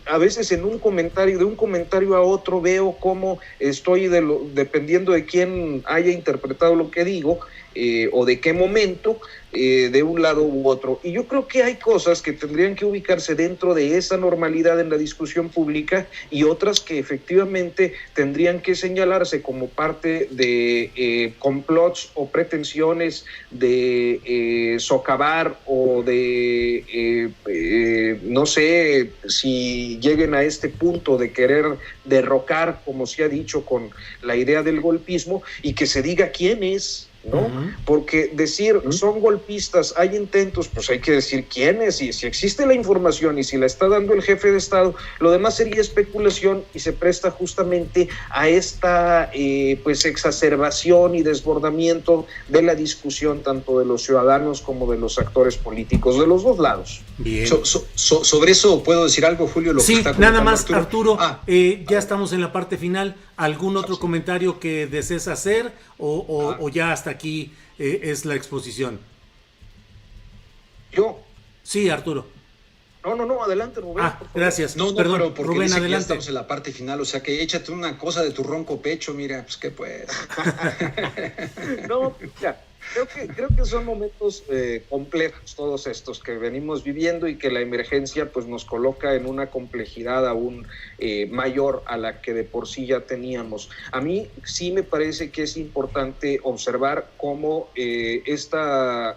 a veces de un comentario a otro veo cómo estoy dependiendo de quién haya interpretado lo que digo, o de qué momento, de un lado u otro. Y yo creo que hay cosas que tendrían que ubicarse dentro de esa normalidad en la discusión pública y otras que efectivamente tendrían que señalarse como parte de complots o pretensiones de socavar o de no sé si lleguen a este punto de querer derrocar, como se ha dicho, con la idea del golpismo, y que se diga quién es, ¿no? Porque decir son golpistas, hay intentos, pues hay que decir quiénes, y si existe la información y si la está dando el jefe de Estado, lo demás sería especulación y se presta justamente a esta pues exacerbación y desbordamiento de la discusión tanto de los ciudadanos como de los actores políticos de los dos lados. Bien. Sobre eso puedo decir algo, Julio. Sí, está nada más, Arturo, ya estamos en la parte final. ¿Algún otro comentario que desees hacer o ya hasta aquí es la exposición? ¿Yo? Sí, Arturo. No, adelante, Rubén. Gracias. No, perdón, pero porque Rubén, dice adelante. que ya estamos en la parte final, o sea que échate una cosa de tu ronco pecho, mira, pues qué pues. No, mira, Creo que son momentos complejos todos estos que venimos viviendo y que la emergencia pues nos coloca en una complejidad aún mayor a la que de por sí ya teníamos. A mí sí me parece que es importante observar cómo esta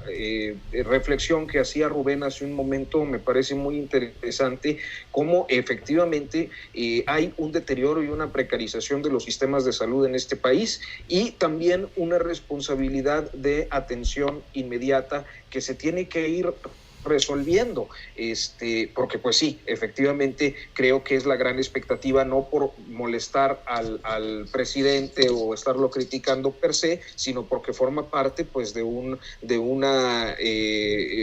reflexión que hacía Rubén hace un momento me parece muy interesante, cómo efectivamente hay un deterioro y una precarización de los sistemas de salud en este país y también una responsabilidad de atención inmediata que se tiene que ir resolviendo, porque pues sí, efectivamente creo que es la gran expectativa, no por molestar al presidente o estarlo criticando per se, sino porque forma parte pues de una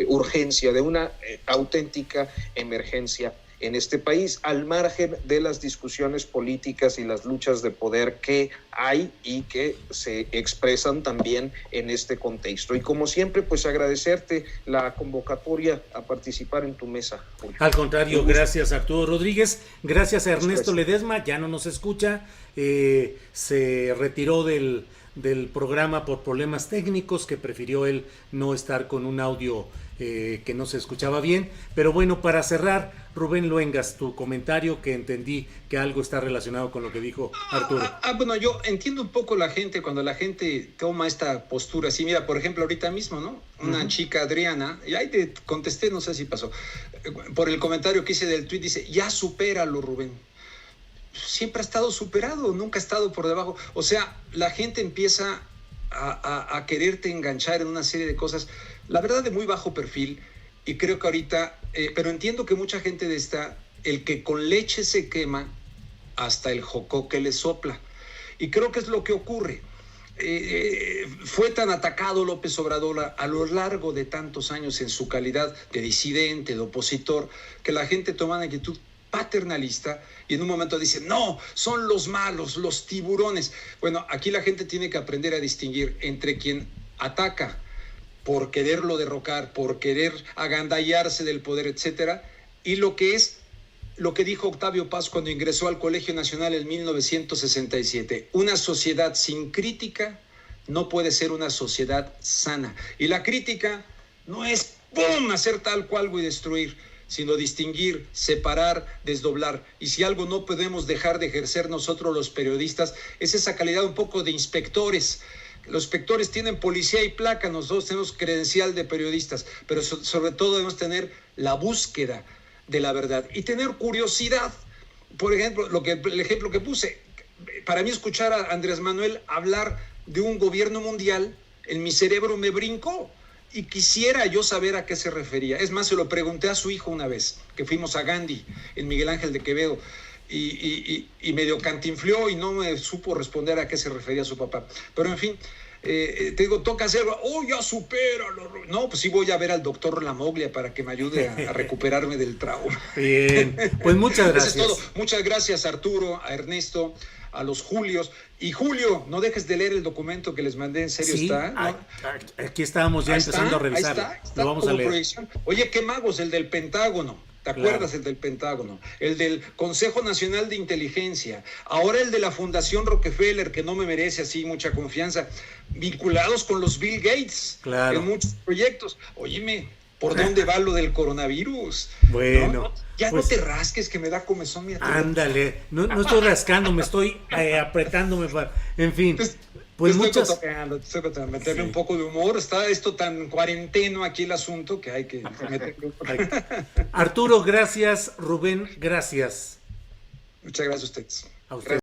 urgencia, de una auténtica emergencia en este país, al margen de las discusiones políticas y las luchas de poder que hay y que se expresan también en este contexto. Y como siempre, pues agradecerte la convocatoria a participar en tu mesa, Julio. Al contrario, gracias Arturo Rodríguez, gracias a Ernesto Ledesma, ya no nos escucha, se retiró del programa por problemas técnicos, que prefirió él no estar con un audio que no se escuchaba bien. Pero bueno, para cerrar, Rubén Luengas, tu comentario, que entendí que algo está relacionado con lo que dijo Arturo. Bueno, yo entiendo un poco la gente cuando la gente toma esta postura así. Mira, por ejemplo, ahorita mismo, ¿no? Una chica, Adriana, y ahí te contesté, no sé si pasó, por el comentario que hice del tweet, dice, ya supéralo, Rubén. Siempre ha estado superado, nunca ha estado por debajo. O sea, la gente empieza a quererte enganchar en una serie de cosas, la verdad, de muy bajo perfil, y creo que ahorita, pero entiendo que mucha gente de esta, el que con leche se quema, hasta el jocoque le sopla, y creo que es lo que ocurre. Fue tan atacado López Obrador a lo largo de tantos años en su calidad de disidente, de opositor, que la gente toma una actitud paternalista y en un momento dice, no, son los malos, los tiburones. Bueno, aquí la gente tiene que aprender a distinguir entre quien ataca por quererlo derrocar, por querer agandallarse del poder, etcétera, y lo que dijo Octavio Paz cuando ingresó al Colegio Nacional en 1967. Una sociedad sin crítica no puede ser una sociedad sana. Y la crítica no es ¡pum!, hacer tal cual y destruir, sino distinguir, separar, desdoblar. Y si algo no podemos dejar de ejercer nosotros los periodistas, es esa calidad un poco de inspectores. Los inspectores tienen policía y placa, nosotros tenemos credencial de periodistas, pero sobre todo debemos tener la búsqueda de la verdad y tener curiosidad. Por ejemplo, el ejemplo que puse, para mí escuchar a Andrés Manuel hablar de un gobierno mundial, en mi cerebro me brincó. Y quisiera yo saber a qué se refería. Es más, se lo pregunté a su hijo una vez, que fuimos a Gandhi, en Miguel Ángel de Quevedo, y medio cantinfleó y no me supo responder a qué se refería su papá. Pero en fin, te digo, toca hacerlo. ¡Oh, ya supéralo! No, pues sí voy a ver al doctor Lamoglia para que me ayude a recuperarme del trauma. Bien, pues muchas gracias. Eso es todo. Muchas gracias, Arturo, a Ernesto, a los Julios. Y Julio, no dejes de leer el documento que les mandé, en serio, sí, está, ¿no? Aquí estábamos ya empezando a revisar. Está lo vamos a leer. Proyección. Oye, qué magos, el del Pentágono. ¿Te acuerdas? Claro. El del Pentágono, el del Consejo Nacional de Inteligencia, ahora el de la Fundación Rockefeller, que no me merece así mucha confianza, vinculados con los Bill Gates, claro, en muchos proyectos. Óyeme, ¿por dónde va lo del coronavirus? Bueno. ¿No? Ya pues, no te rasques, que me da comezón. Mira, ándale, no estoy rascando, me estoy apretándome. En fin, pues muchas... Estoy meterle un poco de humor. Está esto tan cuarenteno aquí el asunto que hay que meterle un poco. Arturo, gracias. Rubén, gracias. Muchas gracias a ustedes. A ustedes.